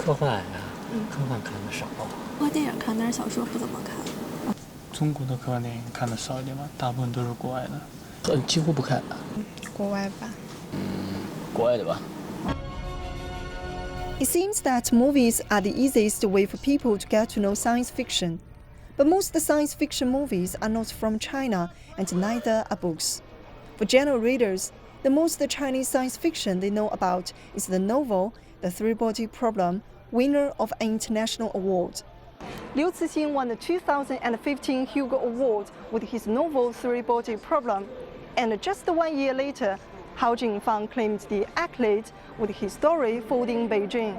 科幻呀，科幻看的少。科幻电影看，但是小说不怎么看。中国的科幻电影看的少一点吧，大部分都是国外的。几乎不看。国外吧。国外的吧。It seems that movies are the easiest way for people to get to know science fiction. But most science fiction movies are not from China, and neither are books. For general readers, the most Chinese science fiction they know about is the novel The Three-Body Problem, winner of an international award. Liu Cixin won the 2015 Hugo Award with his novel Three-Body Problem, and just 1 year later, Hao Jingfang claimed the accolade with his story Folding Beijing.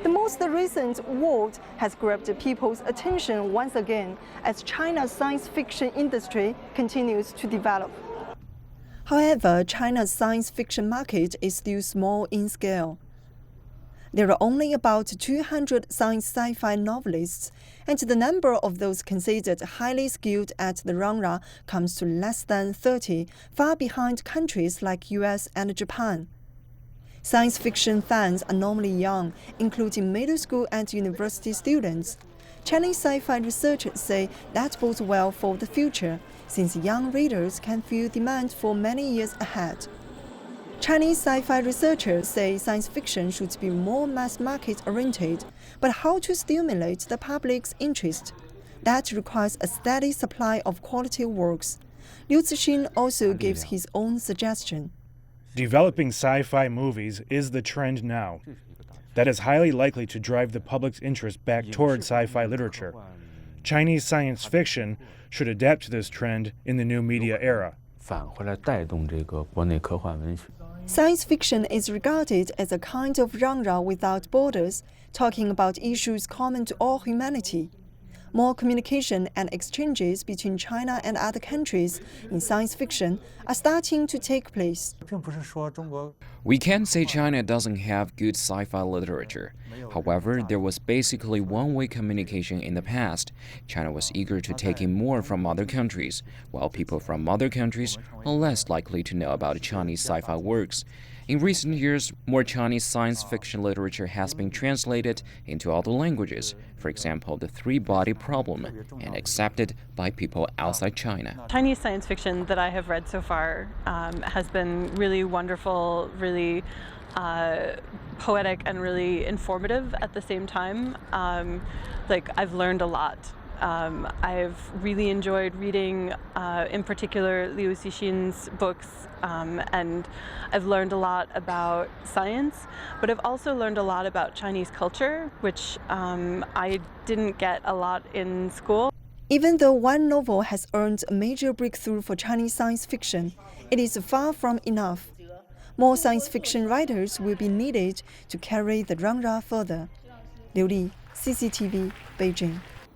The most recent award has grabbed people's attention once again as China's science fiction industry continues to develop. However, China's science fiction market is still small in scale. There are only about 200 science sci-fi novelists, and the number of those considered highly skilled at the genre comes to less than 30, far behind countries like US and Japan. Science fiction fans are normally young, including middle school and university students. Chinese sci-fi researchers say that bodes well for the future, since young readers can feel demand for many years ahead. Chinese sci-fi researchers say science fiction should be more mass-market oriented, but how to stimulate the public's interest? That requires a steady supply of quality works. Liu Cixin also gives his own suggestion. Developing sci-fi movies is the trend now. That is highly likely to drive the public's interest back toward sci-fi literature. Chinese science fiction should adapt to this trend in the new media era. Science fiction is regarded as a kind of genre without borders, talking about issues common to all humanity. More communication and exchanges between China and other countries in science fiction are starting to take place. We can't say China doesn't have good sci-fi literature. However, there was basically one-way communication in the past. China was eager to take in more from other countries, while people from other countries are less likely to know about Chinese sci-fi works. In recent years, more Chinese science fiction literature has been translated into other languages, for example, The Three-Body Problem, and accepted by people outside China. Chinese science fiction that I have read so far has been really wonderful, really poetic, and really informative at the same time. I've learned a lot. I've really enjoyed reading, in particular, Liu Cixin's books, and I've learned a lot about science, but I've also learned a lot about Chinese culture, which I didn't get a lot in school. Even though one novel has earned a major breakthrough for Chinese science fiction, it is far from enough. More science fiction writers will be needed to carry the genre further. Liu Li, CCTV, Beijing.